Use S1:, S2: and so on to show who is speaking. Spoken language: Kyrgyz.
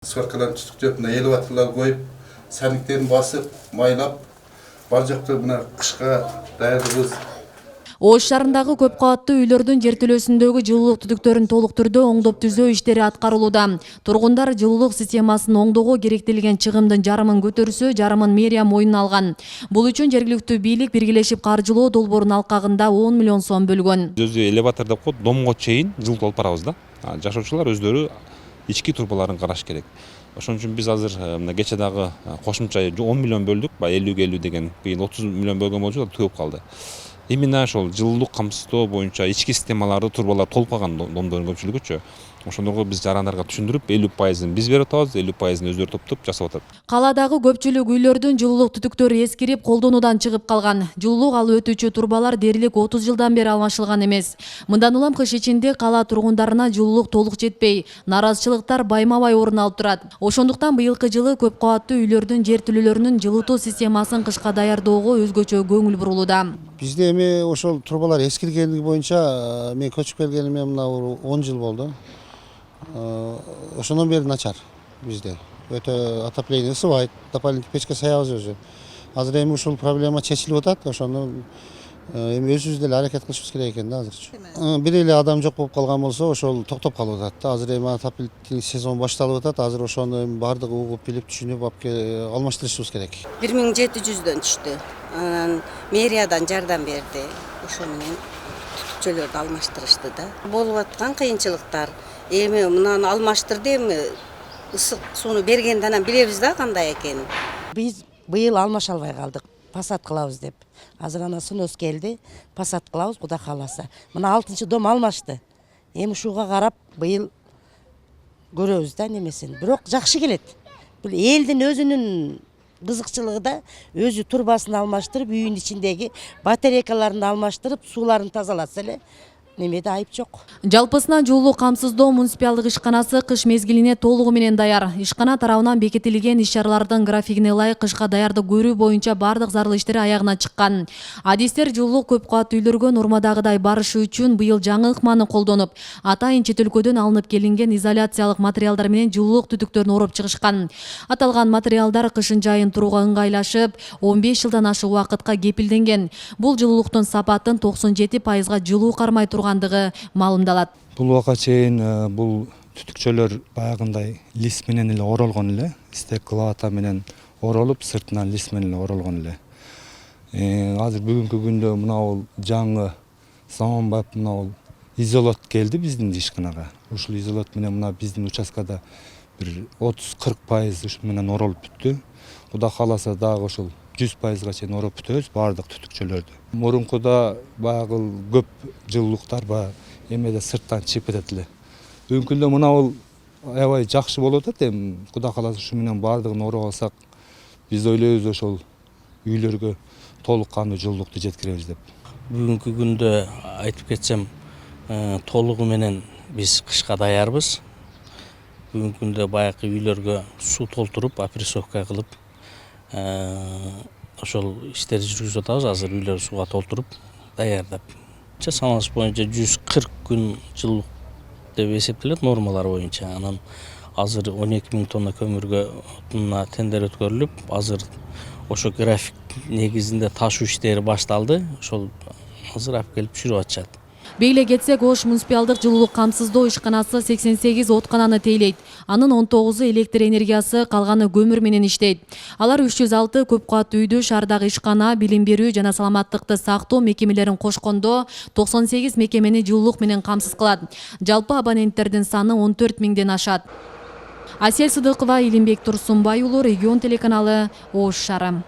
S1: Сваркаларын түтік жөпіне элеваторлар қойып, сәніктерін басып, майлап, бар жақты мына қышқа даярлығыз.
S2: Ош шарындагы көп кабаттуу үйлөрдүн жертөлөсүндөгү жылуулук түтүктөрүн толук түрдө оңдоп түзөө иштери аткарылууда. Тургундар жылуулук системасын оңдоого керектелген чыгымдын жарымын көтөрсө, жарымын мэрия мойнуна алган. Бул үчүн жергиликтүү бийлик биргелешип каржылоо долбоорунун алкагында 10 миллион сом бөлгөн.
S3: Өзү элеватор деп коет, домго чейин жылытып алып барабыз да. Жашоочулар өздөрү ички турбаларын караш керек. Ошон үчүн биз азыр мына кече дагы кошумча 10 миллион бөлдүк, 50-50 деген. Быйыл 30 миллион бөлгөн болчу, түгөп калды. Именно ошол жылуулук камсыздоо боюнча ички системаларды турбалар толуп калган домдордун көпчүлүгүчү. Ошондорго биз жарандарга түшүндүрүп, 50%-ын биз берип атабыз, 50%-ын өздөрү топтоп жасап атат.
S2: Каладагы көпчүлүк үйлөрдүн жылуулук түтүктөрү эскирип, колдонуудан чыгып калган. Жылуулук алып өтүүчү турбалар дээрлик 30 жылдан бери алмашылган эмес. Мындан улам кыш ичинде кала тургундарына жылуулук толук жетпей, наразычылыктар байма-бай орун алып турат. Ошондуктан быйылкы жылы көп кабаттуу үйлөрдүн жертөлөлөрүнүн жылытуу системасын кышка даярдоого өзгөчө көңүл бурулууда.
S4: Бизде эми ошол турбалар эскиргендиги боюнча мен көчүп келгениме мына 10 жыл болду. Ошондон бери начар бизде. Өтө отопление ысыбайт, дополнительный печке саябыз өзү. Азыр эми ушул проблема чечилип атат, ошону эми өзүбүз деле аракет кылышыбыз керек экен да азырчы. Бир эле адам жок болуп калган болсо, ошол токтоп калып атат да. Азыр эми отоплительный сезон башталып атат. Азыр ошону эми бардыгы угуп, билип, түшүнүп алмаштырышыбыз керек.
S5: 1700дөн түштү. Анан мэриядан жардам берди. Ошо менен түтүкчөлөрдү алмаштырышты да. Болуп аткан кыйынчылыктар эми мынаны алмаштырды, эми ысык сууну бергенде анан билебиз да кандай экенин.
S6: Биз быйыл алмаша албай калдык. Пассат кылабыз деп. Азыр ана сынос келди. Пассат кылабыз, Кудай кааласа. Мына 6-чы дом алмашты. Эми ушуга карап быйыл көрөбүз да немесин. Бирок жакшы келет. Бул элдин өзүнүн кызыкчылыгы да өзү турбасын алмаштырып, үйүнүн ичиндеги батарейкаларын алмаштырып, сууларын тазалатса эле немеде айып жок.
S2: Жалпысынан жылуулук камсыздоо муниципалдык ишканасы кыш мезгилине толугу менен даяр. Ишкана тарабынан бекитилген иш-чаралардын графигине ылайык кышка даярдык көрүү боюнча бардык зарыл иштер аягына чыккан. Адистер жылуулук көп кабаттуу үйлөргө нормадагыдай барышы үчүн быйыл жаңы ыкманы колдонуп, атайын чет өлкөдөн алынып келинген изоляциялык материалдар менен жылуулук түтүктөрүн ороп чыгышкан. Аталган материалдар кышын жайын турууга ыңгайлашып, 15 жылдан ашык убакытка кепилденген. Бул жылуулуктун сапатын 97%га жылуу кармай тургандыгы маалымдалат.
S7: Бул убакка чейин бул түтүкчөлөр баягындай лист менен эле оролгон эле, стекловата менен оролуп, сыртынан лист менен эле оролгон эле. Азыр бүгүнкү күндө мынау жаңы заманбап мынау изолот келди биздин ишканага. Ушул изолот менен мына биздин участкада бир 30-40% ушу менен оролуп бүттү. Кудай кааласа дагы ошол 100%га чейин ороп бүтөбүз бардык түтүкчөлөрдү. Мурункуда баягы көп жылуулуктар эмеде сырттан чыгып кетет эле. Бүгүнкү күндө мына аябай жакшы болуп атат. Эми Кудай кааласа ушу менен бардыгын ороп алсак, биз ойлойбуз ошол үйлөргө толук кандуу жылуулукту жеткиребиз деп.
S8: Бүгүнкү күндө айтып кетсем, толугу менен биз кышка даярбыз. Бүгүнкү күндө баягы үйлөргө суу толтуруп, опрессовка кылып, ошол иштерди жүргүзүп атабыз. Азыр үйлөр сууга толтуруп даярдап. Саналыш боюнча 140 күн жылуулук деп эсептелет нормалар боюнча. Анан азыр 12 000 тонна көмүргө тендер өткөрүлүп, азыр ошо график негизинде ташуу иштери башталды. Ошол азыр алып келип түшүрүп атышат.
S2: Бейле кетсек, Ош муниципалдык жылуулук камсыздоо ишканасы 88 откананы тейлейт. Анын 19-у электр энергиясы, калганы көмүр менен иштейт. Алар 306 көп кабаттуу үйдү шаардагы ишкана, билим берүү жана саламаттыкты сактоо мекемелерин кошкондо 98 мекемени жылуулук менен камсыз кылат. Жалпы абоненттердин саны 14 000ден ашат. Асель Сыдыкова, Илимбек Турсунбай уулу, Регион телеканалы, Ош шаары.